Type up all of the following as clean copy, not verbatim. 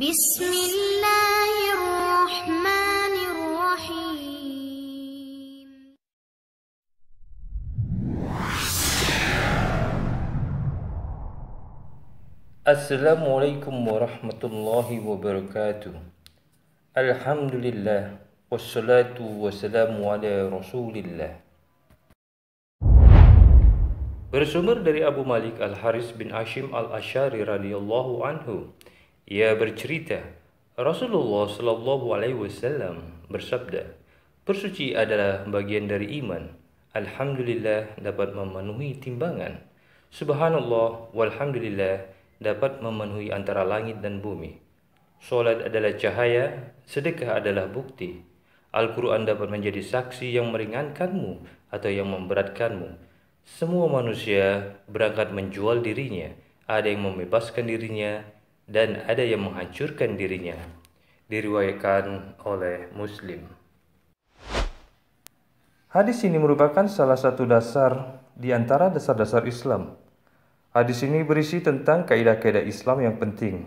Bismillahirrahmanirrahim. Assalamualaikum warahmatullahi wabarakatuh. Alhamdulillah, wassalatu wassalamu ala rasulillah. Bersumber dari Abu Malik Al-Haris bin Hashim Al-Asy'ari radhiyallahu anhu, ia bercerita, Rasulullah sallallahu alaihi wasallam bersabda, bersuci adalah bagian dari iman. Alhamdulillah dapat memenuhi timbangan. Subhanallah walhamdulillah dapat memenuhi antara langit dan bumi. Salat adalah cahaya, sedekah adalah bukti. Al-Quran dapat menjadi saksi yang meringankanmu atau yang memberatkanmu. Semua manusia berangkat menjual dirinya, ada yang membebaskan dirinya dan ada yang menghancurkan dirinya. Diriwayatkan oleh Muslim. Hadis ini merupakan salah satu dasar di antara dasar-dasar Islam. Hadis ini berisi tentang kaidah-kaidah Islam yang penting.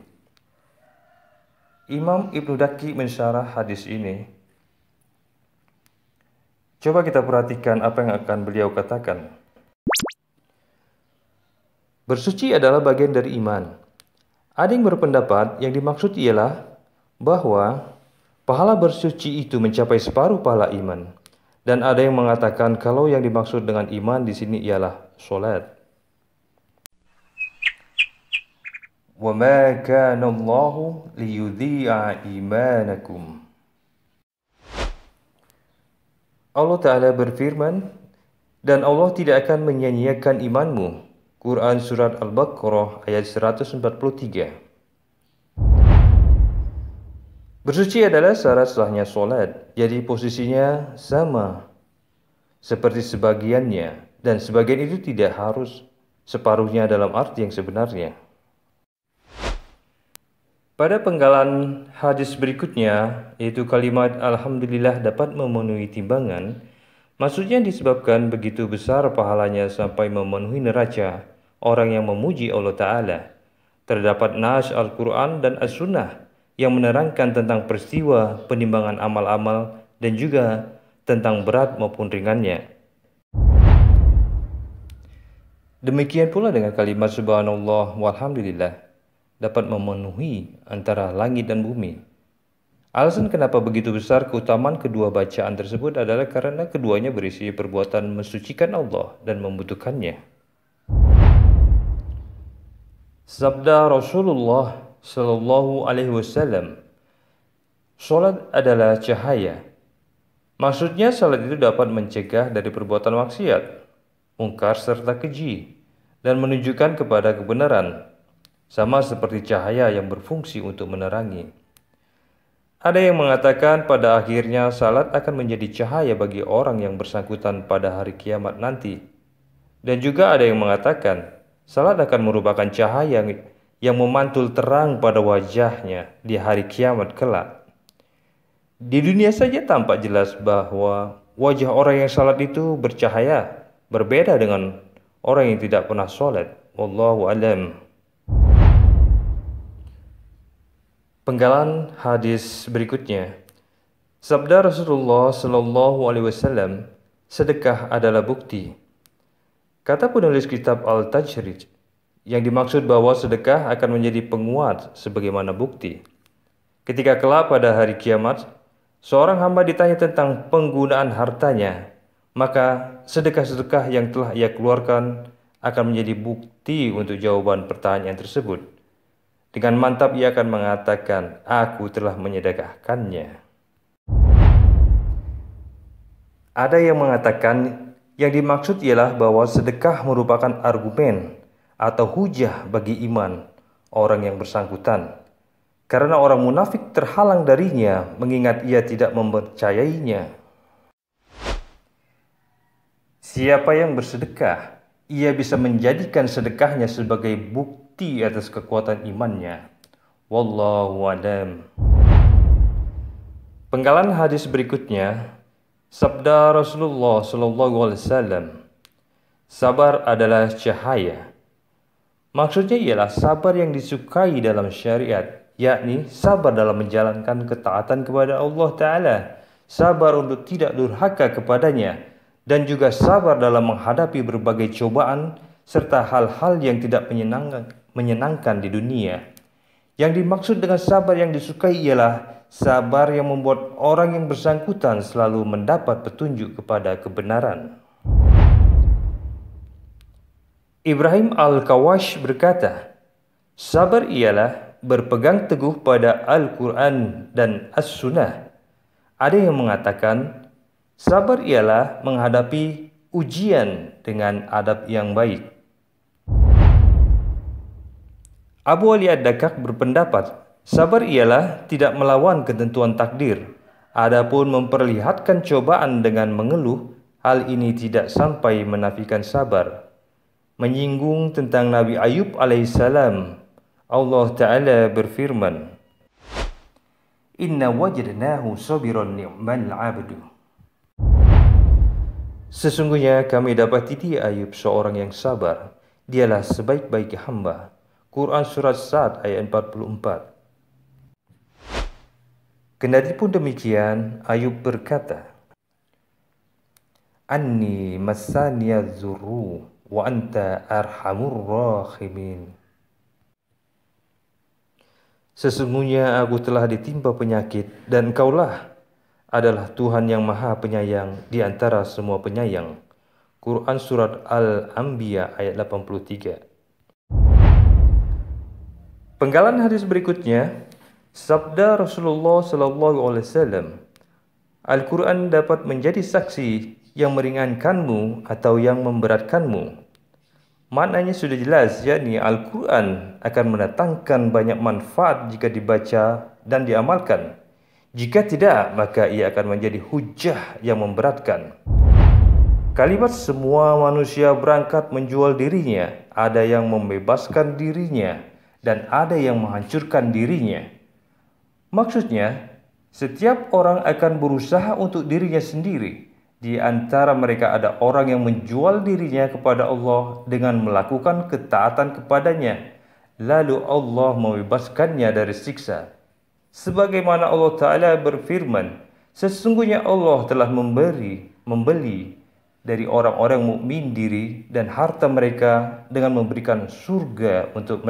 Imam Ibnu Daki mensyarah hadis ini. Coba kita perhatikan apa yang akan beliau katakan. Bersuci adalah bagian dari iman. Ada yang berpendapat yang dimaksud ialah bahwa pahala bersuci itu mencapai separuh pahala iman. Dan ada yang mengatakan kalau yang dimaksud dengan iman di sini ialah salat. وَمَا كَانَ اللَّهُ لِيُضِيعَ إِيمَانَكُمْ. Allah Ta'ala berfirman, dan Allah tidak akan menyia-nyiakan imanmu. Quran Surat Al-Baqarah ayat 143. Bersuci adalah syarat sahnya solat, jadi posisinya sama seperti sebagiannya, dan sebagian itu tidak harus separuhnya dalam arti yang sebenarnya. Pada penggalan hadis berikutnya, yaitu kalimat Alhamdulillah dapat memenuhi timbangan, maksudnya disebabkan begitu besar pahalanya sampai memenuhi neraca orang yang memuji Allah Ta'ala. Terdapat nas Al-Quran dan As-Sunnah yang menerangkan tentang peristiwa penimbangan amal-amal dan juga tentang berat maupun ringannya. Demikian pula dengan kalimat Subhanallah walhamdulillah dapat memenuhi antara langit dan bumi. Alasan kenapa begitu besar keutamaan kedua bacaan tersebut adalah karena keduanya berisi perbuatan mensucikan Allah dan membutuhkannya. Sabda Rasulullah sallallahu alaihi wasallam, salat adalah cahaya. Maksudnya salat itu dapat mencegah dari perbuatan maksiat, mungkar serta keji dan menunjukkan kepada kebenaran, sama seperti cahaya yang berfungsi untuk menerangi. Ada yang mengatakan pada akhirnya salat akan menjadi cahaya bagi orang yang bersangkutan pada hari kiamat nanti. Dan juga ada yang mengatakan salat akan merupakan cahaya yang memantul terang pada wajahnya di hari kiamat kelak. Di dunia saja tampak jelas bahwa wajah orang yang salat itu bercahaya, berbeda dengan orang yang tidak pernah salat. Wallahu a'lam. Penggalan hadis berikutnya. Sabda Rasulullah sallallahu alaihi wasallam, sedekah adalah bukti. Kata penulis kitab Al-Tajrid, yang dimaksud bahwa sedekah akan menjadi penguat sebagaimana bukti. Ketika kelak pada hari kiamat, seorang hamba ditanya tentang penggunaan hartanya, maka sedekah-sedekah yang telah ia keluarkan akan menjadi bukti untuk jawaban pertanyaan tersebut. Dengan mantap ia akan mengatakan, aku telah menyedekahkannya. Ada yang mengatakan yang dimaksud ialah bahwa sedekah merupakan argumen atau hujah bagi iman orang yang bersangkutan. Karena orang munafik terhalang darinya mengingat ia tidak mempercayainya. Siapa yang bersedekah, ia bisa menjadikan sedekahnya sebagai bukti atas kekuatan imannya. Wallahu a'lam. Penggalan hadis berikutnya, sabda Rasulullah SAW, sabar adalah cahaya. Maksudnya ialah sabar yang disukai dalam syariat, yakni sabar dalam menjalankan ketaatan kepada Allah Ta'ala, sabar untuk tidak durhaka kepadanya, dan juga sabar dalam menghadapi berbagai cobaan serta hal-hal yang tidak menyenangkan di dunia. Yang dimaksud dengan sabar yang disukai ialah sabar yang membuat orang yang bersangkutan selalu mendapat petunjuk kepada kebenaran. Ibrahim Al-Kawash berkata, sabar ialah berpegang teguh pada Al-Quran dan As-Sunnah. Ada yang mengatakan, sabar ialah menghadapi ujian dengan adab yang baik. Abu Ali Ad-Dakak berpendapat, sabar ialah tidak melawan ketentuan takdir. Adapun memperlihatkan cobaan dengan mengeluh, hal ini tidak sampai menafikan sabar. Menyinggung tentang Nabi Ayub alaihissalam, Allah Ta'ala berfirman, Inna wajadnahu sabiran ni'mal abdu. Sesungguhnya kami dapati dia Ayub seorang yang sabar, dialah sebaik-baik hamba. Quran Surat Sa'ad ayat 44. Kendati pun demikian, Ayub berkata, Anni masaniya dzurru wa anta arhamur rahimin. Sesungguhnya aku telah ditimpa penyakit dan Engkaulah adalah Tuhan yang Maha Penyayang di antara semua penyayang. Quran Surat Al-Anbiya ayat 83. Penggalan hadis berikutnya, sabda Rasulullah SAW, Al-Quran dapat menjadi saksi yang meringankanmu atau yang memberatkanmu. Maknanya sudah jelas, yakni Al-Quran akan mendatangkan banyak manfaat jika dibaca dan diamalkan. Jika tidak, maka ia akan menjadi hujah yang memberatkan. Kalimat semua manusia berangkat menjual dirinya, ada yang membebaskan dirinya, dan ada yang menghancurkan dirinya. Maksudnya, setiap orang akan berusaha untuk dirinya sendiri. Di antara mereka ada orang yang menjual dirinya kepada Allah dengan melakukan ketaatan kepadanya. Lalu Allah membebaskannya dari siksa. Sebagaimana Allah Ta'ala berfirman, sesungguhnya Allah telah membeli dari orang-orang mukmin diri dan harta mereka dengan memberikan surga untuk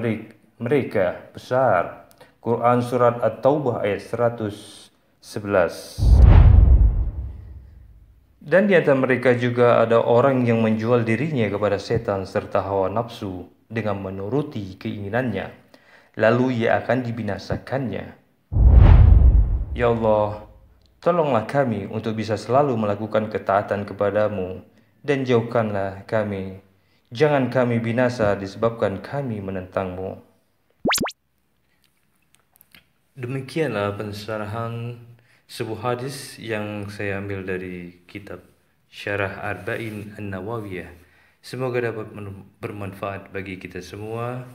mereka besar. Quran Surat At-Taubah ayat 111. Dan di antara mereka juga ada orang yang menjual dirinya kepada setan serta hawa nafsu dengan menuruti keinginannya, lalu ia akan dibinasakannya. Ya Allah, tolonglah kami untuk bisa selalu melakukan ketaatan kepadamu dan jauhkanlah kami. Jangan kami binasa disebabkan kami menentangmu. Demikianlah pensyarahan sebuah hadis yang saya ambil dari kitab Syarah Arba'in An-Nawawiyah. Semoga dapat bermanfaat bagi kita semua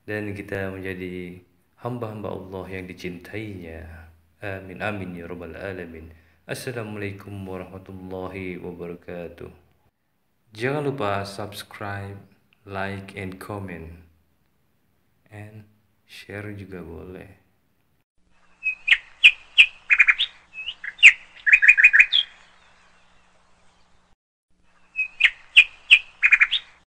dan kita menjadi hamba-hamba Allah yang dicintainya. Amin amin ya rabbal alamin. Assalamualaikum warahmatullahi wabarakatuh. Jangan lupa subscribe, like and comment, and share juga boleh.